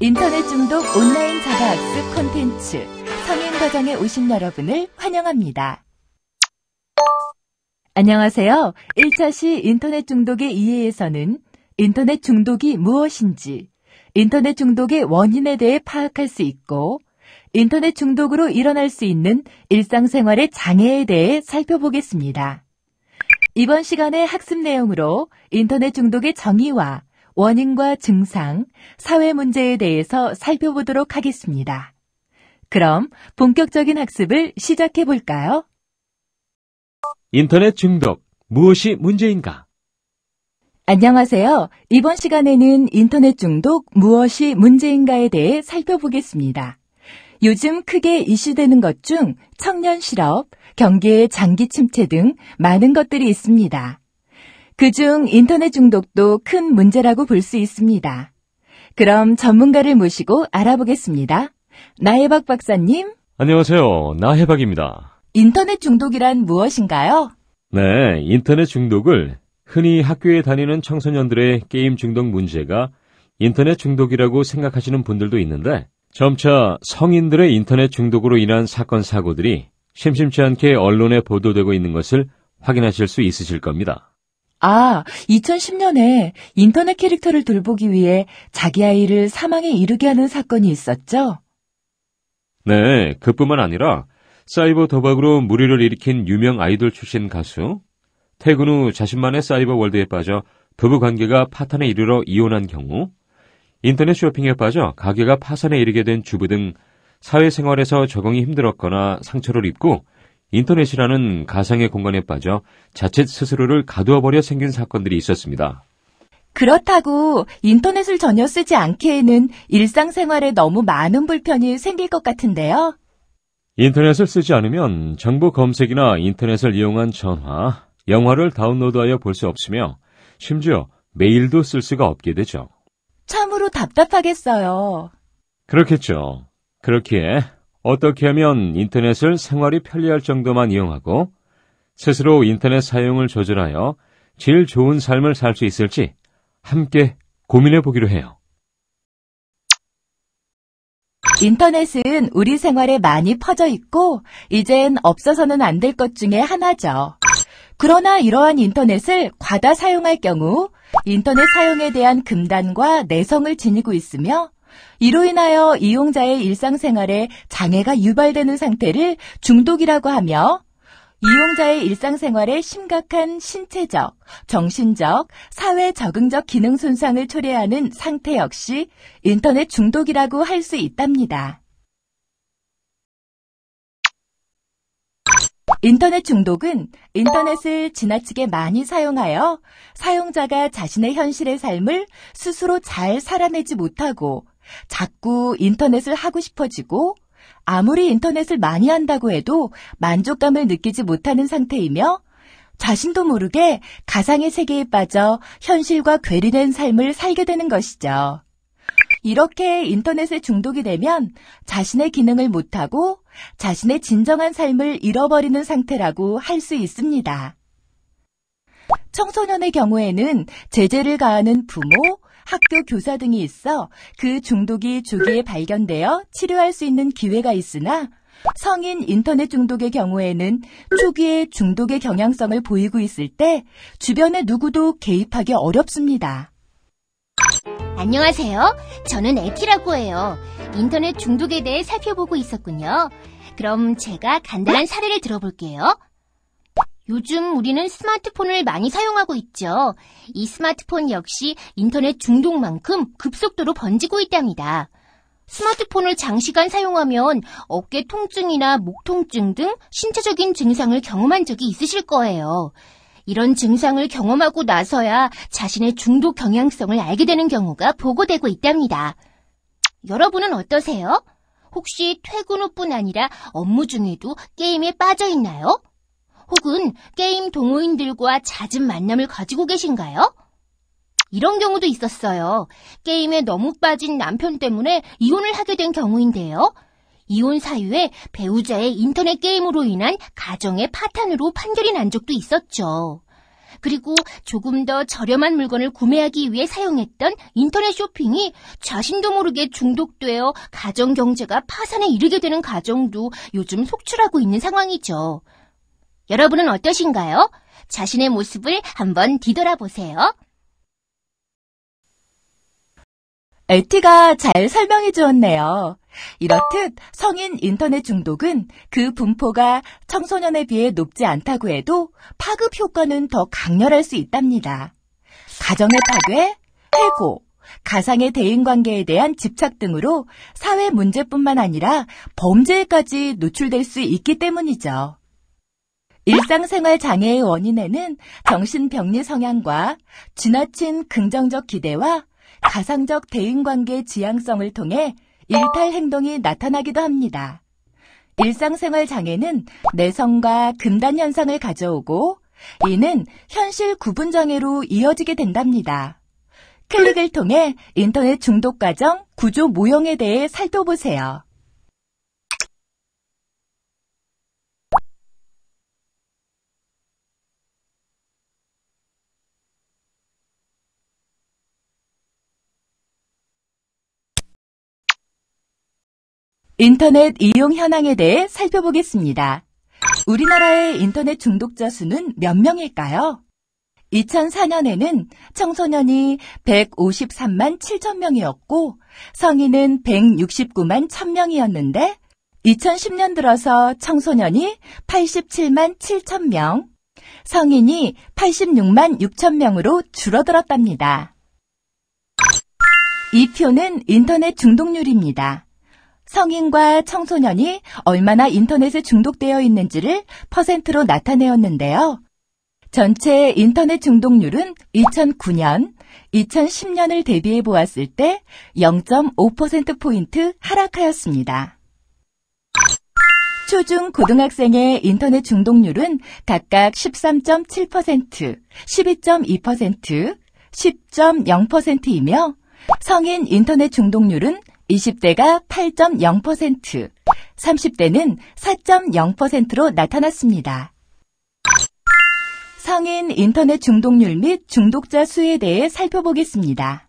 인터넷 중독 온라인 자가학습 콘텐츠 성인과정에 오신 여러분을 환영합니다. 안녕하세요. 1차시 인터넷 중독의 이해에서는 인터넷 중독이 무엇인지, 인터넷 중독의 원인에 대해 파악할 수 있고, 인터넷 중독으로 일어날 수 있는 일상생활의 장애에 대해 살펴보겠습니다. 이번 시간의 학습 내용으로 인터넷 중독의 정의와 원인과 증상, 사회 문제에 대해서 살펴보도록 하겠습니다. 그럼 본격적인 학습을 시작해 볼까요? 인터넷 중독, 무엇이 문제인가? 안녕하세요. 이번 시간에는 인터넷 중독, 무엇이 문제인가에 대해 살펴보겠습니다. 요즘 크게 이슈되는 것 중 청년 실업, 경기의 장기 침체 등 많은 것들이 있습니다. 그중 인터넷 중독도 큰 문제라고 볼 수 있습니다. 그럼 전문가를 모시고 알아보겠습니다. 나혜박 박사님. 안녕하세요. 나혜박입니다. 인터넷 중독이란 무엇인가요? 네, 인터넷 중독을 흔히 학교에 다니는 청소년들의 게임 중독 문제가 인터넷 중독이라고 생각하시는 분들도 있는데, 점차 성인들의 인터넷 중독으로 인한 사건, 사고들이 심심치 않게 언론에 보도되고 있는 것을 확인하실 수 있으실 겁니다. 2010년에 인터넷 캐릭터를 돌보기 위해 자기 아이를 사망에 이르게 하는 사건이 있었죠? 네, 그뿐만 아니라 사이버 도박으로 물의를 일으킨 유명 아이돌 출신 가수, 퇴근 후 자신만의 사이버 월드에 빠져 부부 관계가 파탄에 이르러 이혼한 경우, 인터넷 쇼핑에 빠져 가게가 파산에 이르게 된 주부 등 사회생활에서 적응이 힘들었거나 상처를 입고 인터넷이라는 가상의 공간에 빠져 자칫 스스로를 가두어버려 생긴 사건들이 있었습니다. 그렇다고 인터넷을 전혀 쓰지 않기에는 일상생활에 너무 많은 불편이 생길 것 같은데요? 인터넷을 쓰지 않으면 정보 검색이나 인터넷을 이용한 전화, 영화를 다운로드하여 볼 수 없으며 심지어 메일도 쓸 수가 없게 되죠. 참으로 답답하겠어요. 그렇겠죠. 그렇기에 어떻게 하면 인터넷을 생활이 편리할 정도만 이용하고 스스로 인터넷 사용을 조절하여 질 좋은 삶을 살 수 있을지 함께 고민해 보기로 해요. 인터넷은 우리 생활에 많이 퍼져 있고 이젠 없어서는 안 될 것 중에 하나죠. 그러나 이러한 인터넷을 과다 사용할 경우 인터넷 사용에 대한 금단과 내성을 지니고 있으며 이로 인하여 이용자의 일상생활에 장애가 유발되는 상태를 중독이라고 하며 이용자의 일상생활에 심각한 신체적, 정신적, 사회 적응적 기능 손상을 초래하는 상태 역시 인터넷 중독이라고 할 수 있답니다. 인터넷 중독은 인터넷을 지나치게 많이 사용하여 사용자가 자신의 현실의 삶을 스스로 잘 살아내지 못하고 자꾸 인터넷을 하고 싶어지고 아무리 인터넷을 많이 한다고 해도 만족감을 느끼지 못하는 상태이며 자신도 모르게 가상의 세계에 빠져 현실과 괴리된 삶을 살게 되는 것이죠. 이렇게 인터넷에 중독이 되면 자신의 기능을 못하고 자신의 진정한 삶을 잃어버리는 상태라고 할 수 있습니다. 청소년의 경우에는 제재를 가하는 부모, 학교 교사 등이 있어 그 중독이 조기에 발견되어 치료할 수 있는 기회가 있으나 성인 인터넷 중독의 경우에는 초기에 중독의 경향성을 보이고 있을 때 주변의 누구도 개입하기 어렵습니다. 안녕하세요. 저는 에티라고 해요. 인터넷 중독에 대해 살펴보고 있었군요. 그럼 제가 간단한 사례를 들어볼게요. 요즘 우리는 스마트폰을 많이 사용하고 있죠. 이 스마트폰 역시 인터넷 중독만큼 급속도로 번지고 있답니다. 스마트폰을 장시간 사용하면 어깨 통증이나 목 통증 등 신체적인 증상을 경험한 적이 있으실 거예요. 이런 증상을 경험하고 나서야 자신의 중독 경향성을 알게 되는 경우가 보고되고 있답니다. 여러분은 어떠세요? 혹시 퇴근 후뿐 아니라 업무 중에도 게임에 빠져 있나요? 혹은 게임 동호인들과 잦은 만남을 가지고 계신가요? 이런 경우도 있었어요. 게임에 너무 빠진 남편 때문에 이혼을 하게 된 경우인데요. 이혼 사유에 배우자의 인터넷 게임으로 인한 가정의 파탄으로 판결이 난 적도 있었죠. 그리고 조금 더 저렴한 물건을 구매하기 위해 사용했던 인터넷 쇼핑이 자신도 모르게 중독되어 가정 경제가 파산에 이르게 되는 가정도 요즘 속출하고 있는 상황이죠. 여러분은 어떠신가요? 자신의 모습을 한번 뒤돌아보세요. 에티가 잘 설명해 주었네요. 이렇듯 성인 인터넷 중독은 그 분포가 청소년에 비해 높지 않다고 해도 파급 효과는 더 강렬할 수 있답니다. 가정의 파괴, 해고, 가상의 대인관계에 대한 집착 등으로 사회 문제뿐만 아니라 범죄에까지 노출될 수 있기 때문이죠. 일상생활 장애의 원인에는 정신병리 성향과 지나친 긍정적 기대와 가상적 대인관계 지향성을 통해 일탈 행동이 나타나기도 합니다. 일상생활 장애는 내성과 금단 현상을 가져오고 이는 현실 구분 장애로 이어지게 된답니다. 클릭을 통해 인터넷 중독 과정 구조 모형에 대해 살펴보세요. 인터넷 이용 현황에 대해 살펴보겠습니다. 우리나라의 인터넷 중독자 수는 몇 명일까요? 2004년에는 청소년이 153만 7천 명이었고 성인은 169만 1천 명이었는데 2010년 들어서 청소년이 87만 7천 명, 성인이 86만 6천 명으로 줄어들었답니다. 이 표는 인터넷 중독률입니다. 성인과 청소년이 얼마나 인터넷에 중독되어 있는지를 퍼센트로 나타내었는데요. 전체 인터넷 중독률은 2009년, 2010년을 대비해 보았을 때 0.5%포인트 하락하였습니다. 초중 고등학생의 인터넷 중독률은 각각 13.7%, 12.2%, 10.0%이며 성인 인터넷 중독률은 20대가 8.0%, 30대는 4.0%로 나타났습니다. 성인 인터넷 중독률 및 중독자 수에 대해 살펴보겠습니다.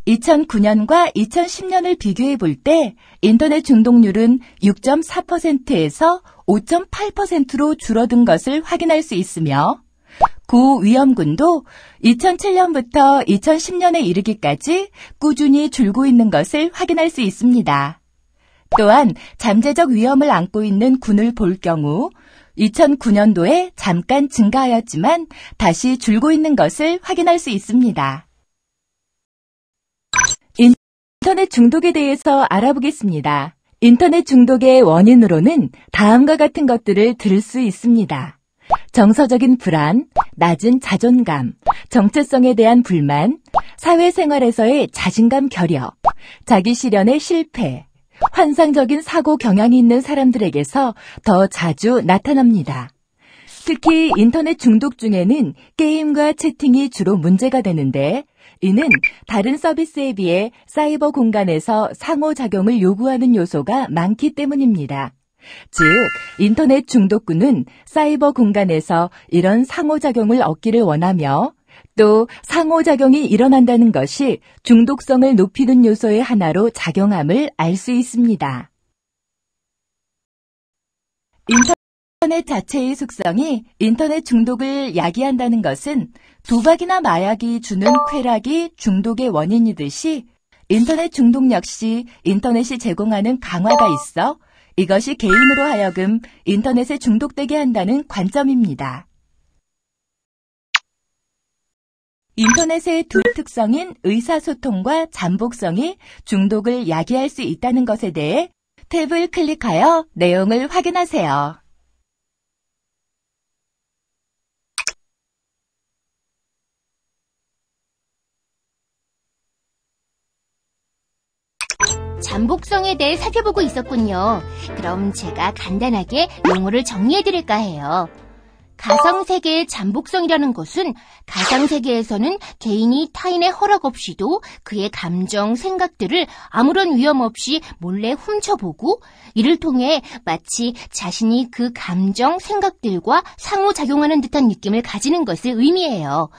2009년과 2010년을 비교해 볼 때 인터넷 중독률은 6.4%에서 5.8%로 줄어든 것을 확인할 수 있으며 고위험군도 2007년부터 2010년에 이르기까지 꾸준히 줄고 있는 것을 확인할 수 있습니다. 또한 잠재적 위험을 안고 있는 군을 볼 경우 2009년도에 잠깐 증가하였지만 다시 줄고 있는 것을 확인할 수 있습니다. 인터넷 중독에 대해서 알아보겠습니다. 인터넷 중독의 원인으로는 다음과 같은 것들을 들을 수 있습니다. 정서적인 불안, 낮은 자존감, 정체성에 대한 불만, 사회생활에서의 자신감 결여, 자기 실현의 실패, 환상적인 사고 경향이 있는 사람들에게서 더 자주 나타납니다. 특히 인터넷 중독 중에는 게임과 채팅이 주로 문제가 되는데 이는 다른 서비스에 비해 사이버 공간에서 상호작용을 요구하는 요소가 많기 때문입니다. 즉, 인터넷 중독군은 사이버 공간에서 이런 상호작용을 얻기를 원하며 또 상호작용이 일어난다는 것이 중독성을 높이는 요소의 하나로 작용함을 알 수 있습니다. 인터넷 자체의 속성이 인터넷 중독을 야기한다는 것은 도박이나 마약이 주는 쾌락이 중독의 원인이듯이 인터넷 중독 역시 인터넷이 제공하는 강화가 있어 이것이 개인으로 하여금 인터넷에 중독되게 한다는 관점입니다. 인터넷의 두 특성인 의사소통과 잠복성이 중독을 야기할 수 있다는 것에 대해 탭을 클릭하여 내용을 확인하세요. 잠복성에 대해 살펴보고 있었군요. 그럼 제가 간단하게 용어를 정리해드릴까 해요. 가상세계의 잠복성이라는 것은 가상세계에서는 개인이 타인의 허락 없이도 그의 감정, 생각들을 아무런 위험 없이 몰래 훔쳐보고 이를 통해 마치 자신이 그 감정, 생각들과 상호작용하는 듯한 느낌을 가지는 것을 의미해요.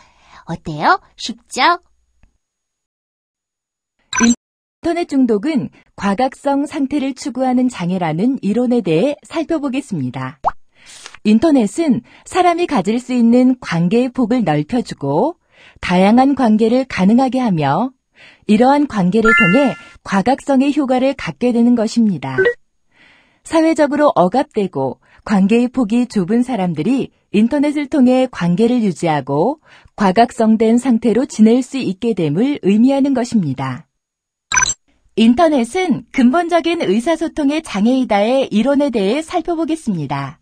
어때요? 쉽죠? 인터넷 중독은 과각성 상태를 추구하는 장애라는 이론에 대해 살펴보겠습니다. 인터넷은 사람이 가질 수 있는 관계의 폭을 넓혀주고 다양한 관계를 가능하게 하며 이러한 관계를 통해 과각성의 효과를 갖게 되는 것입니다. 사회적으로 억압되고 관계의 폭이 좁은 사람들이 인터넷을 통해 관계를 유지하고 과각성된 상태로 지낼 수 있게 됨을 의미하는 것입니다. 인터넷은 근본적인 의사소통의 장애이다의 이론에 대해 살펴보겠습니다.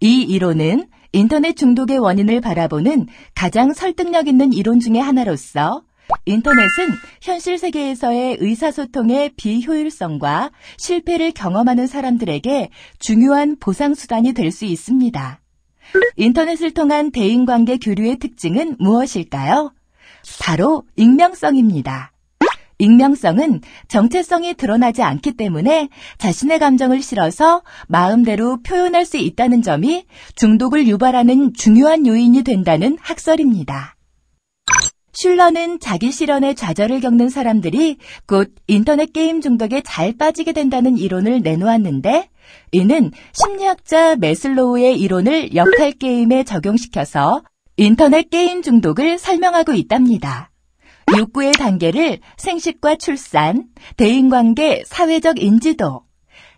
이 이론은 인터넷 중독의 원인을 바라보는 가장 설득력 있는 이론 중의 하나로서 인터넷은 현실 세계에서의 의사소통의 비효율성과 실패를 경험하는 사람들에게 중요한 보상수단이 될 수 있습니다. 인터넷을 통한 대인관계 교류의 특징은 무엇일까요? 바로 익명성입니다. 익명성은 정체성이 드러나지 않기 때문에 자신의 감정을 실어서 마음대로 표현할 수 있다는 점이 중독을 유발하는 중요한 요인이 된다는 학설입니다. 슐러는 자기 실현에 좌절을 겪는 사람들이 곧 인터넷 게임 중독에 잘 빠지게 된다는 이론을 내놓았는데 이는 심리학자 매슬로우의 이론을 역할 게임에 적용시켜서 인터넷 게임 중독을 설명하고 있답니다. 욕구의 단계를 생식과 출산, 대인관계, 사회적 인지도,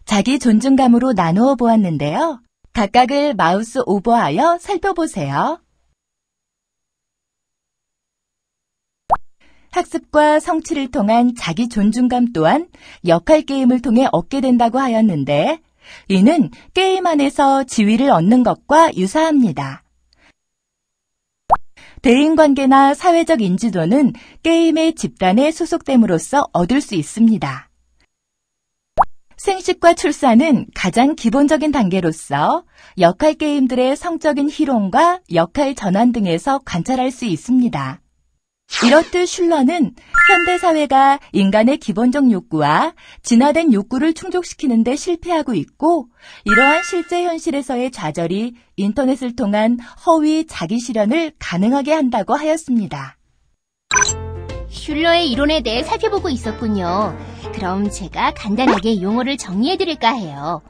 자기 존중감으로 나누어 보았는데요. 각각을 마우스 오버하여 살펴보세요. 학습과 성취를 통한 자기 존중감 또한 역할 게임을 통해 얻게 된다고 하였는데 이는 게임 안에서 지위를 얻는 것과 유사합니다. 대인관계나 사회적 인지도는 게임의 집단에 소속됨으로써 얻을 수 있습니다. 생식과 출산은 가장 기본적인 단계로서 역할 게임들의 성적인 희롱과 역할 전환 등에서 관찰할 수 있습니다. 이렇듯 슐러는 현대사회가 인간의 기본적 욕구와 진화된 욕구를 충족시키는 데 실패하고 있고 이러한 실제 현실에서의 좌절이 인터넷을 통한 허위 자기 실현을 가능하게 한다고 하였습니다. 슐러의 이론에 대해 살펴보고 있었군요. 그럼 제가 간단하게 용어를 정리해드릴까 해요.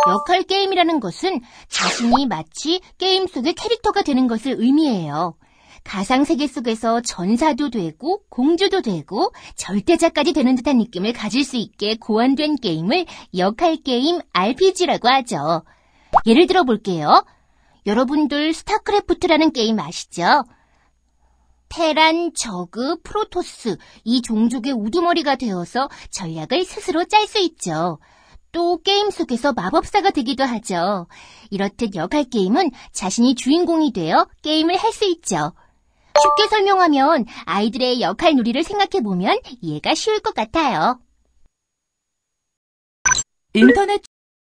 역할 게임이라는 것은 자신이 마치 게임 속의 캐릭터가 되는 것을 의미해요. 가상세계 속에서 전사도 되고 공주도 되고 절대자까지 되는 듯한 느낌을 가질 수 있게 고안된 게임을 역할 게임 RPG라고 하죠. 예를 들어 볼게요. 여러분들 스타크래프트라는 게임 아시죠? 테란, 저그, 프로토스 이 종족의 우두머리가 되어서 전략을 스스로 짤 수 있죠. 또 게임 속에서 마법사가 되기도 하죠. 이렇듯 역할 게임은 자신이 주인공이 되어 게임을 할 수 있죠. 쉽게 설명하면 아이들의 역할 놀이를 생각해보면 이해가 쉬울 것 같아요. 인터넷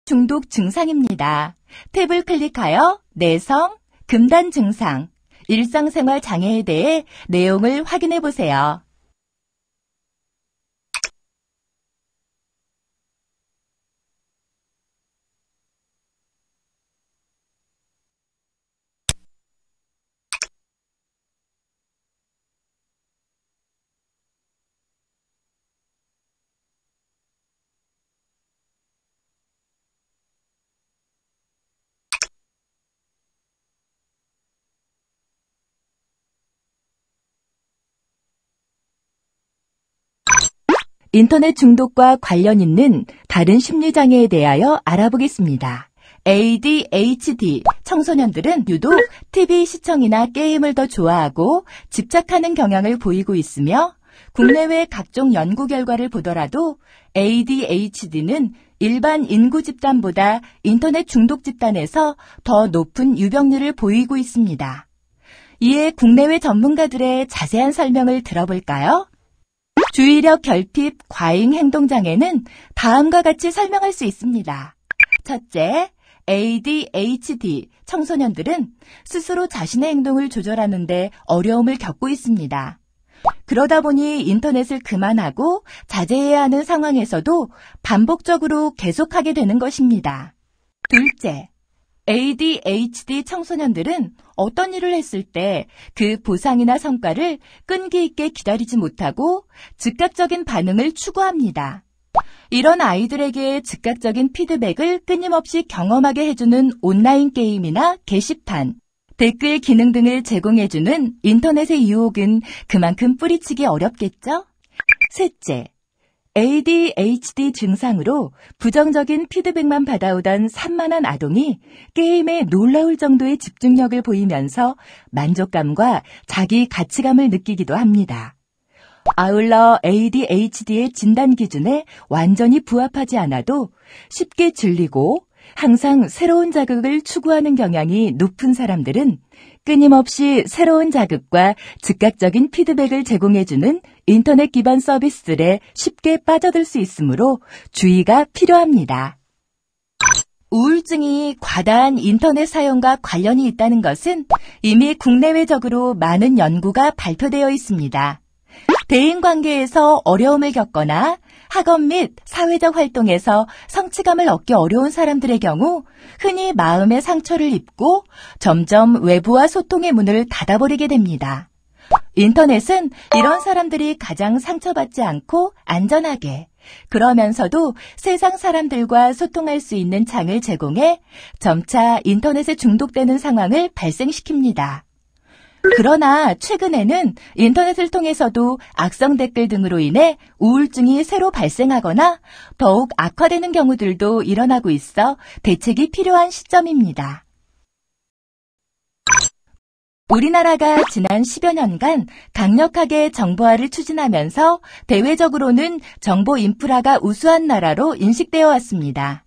중독 증상입니다. 탭을 클릭하여 내성, 금단 증상, 일상생활 장애에 대해 내용을 확인해 보세요. 인터넷 중독과 관련 있는 다른 심리장애에 대하여 알아보겠습니다. ADHD 청소년들은 유독 TV 시청이나 게임을 더 좋아하고 집착하는 경향을 보이고 있으며 국내외 각종 연구 결과를 보더라도 ADHD는 일반 인구 집단보다 인터넷 중독 집단에서 더 높은 유병률을 보이고 있습니다. 이에 국내외 전문가들의 자세한 설명을 들어볼까요? 주의력 결핍 과잉 행동장애는 다음과 같이 설명할 수 있습니다. 첫째, ADHD 청소년들은 스스로 자신의 행동을 조절하는데 어려움을 겪고 있습니다. 그러다 보니 인터넷을 그만하고 자제해야 하는 상황에서도 반복적으로 계속하게 되는 것입니다. 둘째, ADHD 청소년들은 어떤 일을 했을 때 그 보상이나 성과를 끈기 있게 기다리지 못하고 즉각적인 반응을 추구합니다. 이런 아이들에게 즉각적인 피드백을 끊임없이 경험하게 해주는 온라인 게임이나 게시판, 댓글 기능 등을 제공해주는 인터넷의 유혹은 그만큼 뿌리치기 어렵겠죠? 셋째, ADHD 증상으로 부정적인 피드백만 받아오던 산만한 아동이 게임에 놀라울 정도의 집중력을 보이면서 만족감과 자기 가치감을 느끼기도 합니다. 아울러 ADHD의 진단 기준에 완전히 부합하지 않아도 쉽게 질리고 항상 새로운 자극을 추구하는 경향이 높은 사람들은 끊임없이 새로운 자극과 즉각적인 피드백을 제공해주는 인터넷 기반 서비스들에 쉽게 빠져들 수 있으므로 주의가 필요합니다. 우울증이 과다한 인터넷 사용과 관련이 있다는 것은 이미 국내외적으로 많은 연구가 발표되어 있습니다. 대인관계에서 어려움을 겪거나 학업 및 사회적 활동에서 성취감을 얻기 어려운 사람들의 경우 흔히 마음의 상처를 입고 점점 외부와 소통의 문을 닫아버리게 됩니다. 인터넷은 이런 사람들이 가장 상처받지 않고 안전하게, 그러면서도 세상 사람들과 소통할 수 있는 장을 제공해 점차 인터넷에 중독되는 상황을 발생시킵니다. 그러나 최근에는 인터넷을 통해서도 악성 댓글 등으로 인해 우울증이 새로 발생하거나 더욱 악화되는 경우들도 일어나고 있어 대책이 필요한 시점입니다. 우리나라가 지난 10여 년간 강력하게 정보화를 추진하면서 대외적으로는 정보 인프라가 우수한 나라로 인식되어 왔습니다.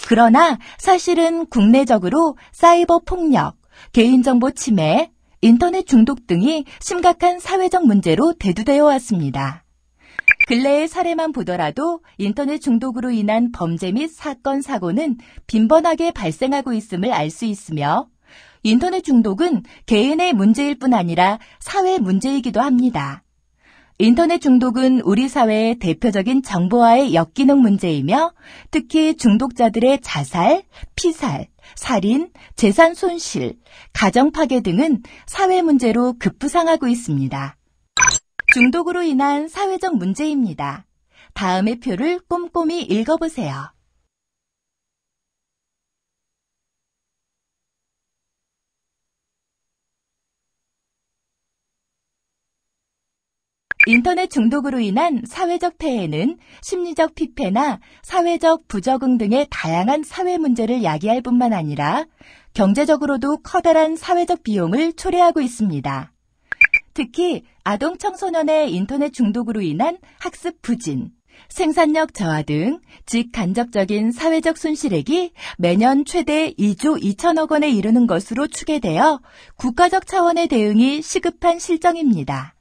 그러나 사실은 국내적으로 사이버 폭력, 개인정보 침해, 인터넷 중독 등이 심각한 사회적 문제로 대두되어 왔습니다. 근래의 사례만 보더라도 인터넷 중독으로 인한 범죄 및 사건, 사고는 빈번하게 발생하고 있음을 알 수 있으며 인터넷 중독은 개인의 문제일 뿐 아니라 사회 문제이기도 합니다. 인터넷 중독은 우리 사회의 대표적인 정보화의 역기능 문제이며 특히 중독자들의 자살, 피살, 살인, 재산 손실, 가정 파괴 등은 사회 문제로 급부상하고 있습니다. 중독으로 인한 사회적 문제입니다. 다음의 표를 꼼꼼히 읽어보세요. 인터넷 중독으로 인한 사회적 폐해는 심리적 피폐나 사회적 부적응 등의 다양한 사회 문제를 야기할 뿐만 아니라 경제적으로도 커다란 사회적 비용을 초래하고 있습니다. 특히 아동 청소년의 인터넷 중독으로 인한 학습 부진, 생산력 저하 등 직간접적인 사회적 손실액이 매년 최대 2조 2천억 원에 이르는 것으로 추계되어 국가적 차원의 대응이 시급한 실정입니다.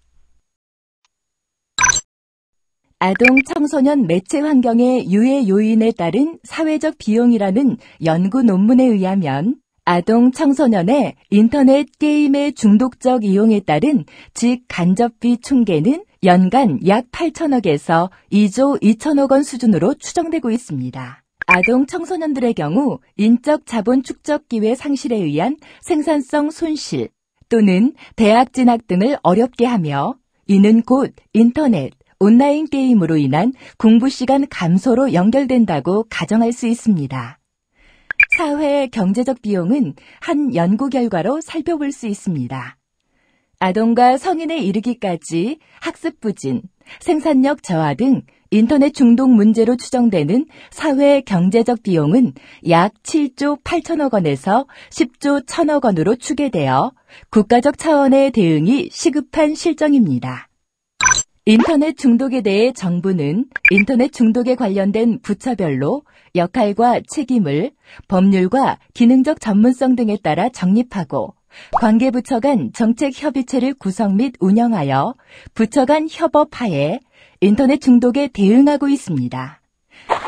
아동 청소년 매체 환경의 유해 요인에 따른 사회적 비용이라는 연구 논문에 의하면 아동 청소년의 인터넷 게임의 중독적 이용에 따른 직간접비 총계는 연간 약 8천억에서 2조 2천억 원 수준으로 추정되고 있습니다. 아동 청소년들의 경우 인적 자본 축적 기회 상실에 의한 생산성 손실 또는 대학 진학 등을 어렵게 하며 이는 곧 인터넷, 온라인 게임으로 인한 공부 시간 감소로 연결된다고 가정할 수 있습니다. 사회 경제적 비용은 한 연구 결과로 살펴볼 수 있습니다. 아동과 성인에 이르기까지 학습 부진, 생산력 저하 등 인터넷 중독 문제로 추정되는 사회 경제적 비용은 약 7조 8천억 원에서 10조 1천억 원으로 추계되어 국가적 차원의 대응이 시급한 실정입니다. 인터넷 중독에 대해 정부는 인터넷 중독에 관련된 부처별로 역할과 책임을 법률과 기능적 전문성 등에 따라 정립하고 관계부처 간 정책협의체를 구성 및 운영하여 부처 간 협업하에 인터넷 중독에 대응하고 있습니다.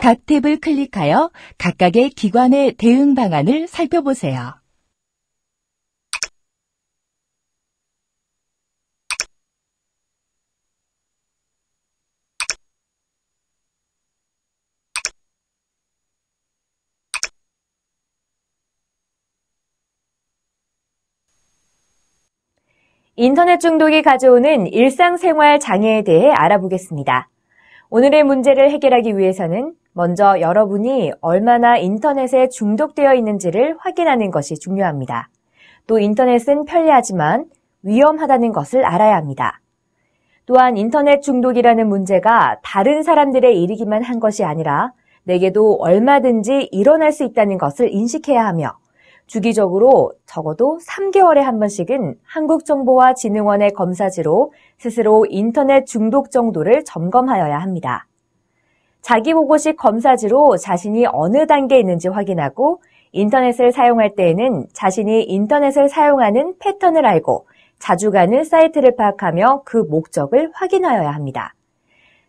각 탭을 클릭하여 각각의 기관의 대응 방안을 살펴보세요. 인터넷 중독이 가져오는 일상생활 장애에 대해 알아보겠습니다. 오늘의 문제를 해결하기 위해서는 먼저 여러분이 얼마나 인터넷에 중독되어 있는지를 확인하는 것이 중요합니다. 또 인터넷은 편리하지만 위험하다는 것을 알아야 합니다. 또한 인터넷 중독이라는 문제가 다른 사람들의 일이기만 한 것이 아니라 내게도 얼마든지 일어날 수 있다는 것을 인식해야 하며 주기적으로 적어도 3개월에 한 번씩은 한국정보화진흥원의 검사지로 스스로 인터넷 중독 정도를 점검하여야 합니다. 자기보고식 검사지로 자신이 어느 단계에 있는지 확인하고 인터넷을 사용할 때에는 자신이 인터넷을 사용하는 패턴을 알고 자주 가는 사이트를 파악하며 그 목적을 확인하여야 합니다.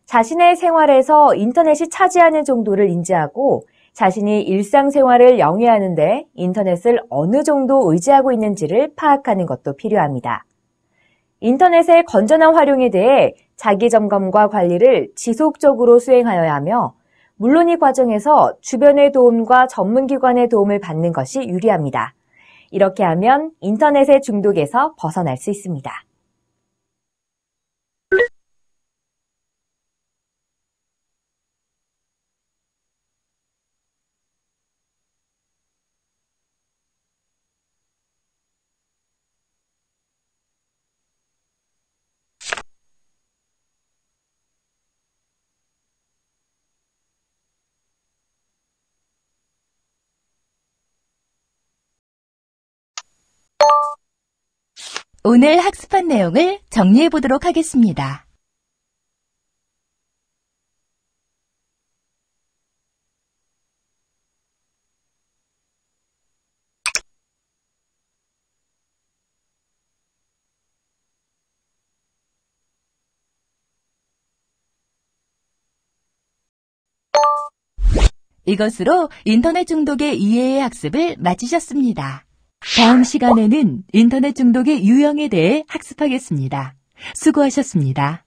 자신의 생활에서 인터넷이 차지하는 정도를 인지하고 자신이 일상생활을 영위하는데 인터넷을 어느 정도 의지하고 있는지를 파악하는 것도 필요합니다. 인터넷의 건전한 활용에 대해 자기 점검과 관리를 지속적으로 수행하여야 하며 물론 이 과정에서 주변의 도움과 전문기관의 도움을 받는 것이 유리합니다. 이렇게 하면 인터넷의 중독에서 벗어날 수 있습니다. 오늘 학습한 내용을 정리해 보도록 하겠습니다. 이것으로 인터넷 중독의 이해의 학습을 마치셨습니다. 다음 시간에는 인터넷 중독의 유형에 대해 학습하겠습니다. 수고하셨습니다.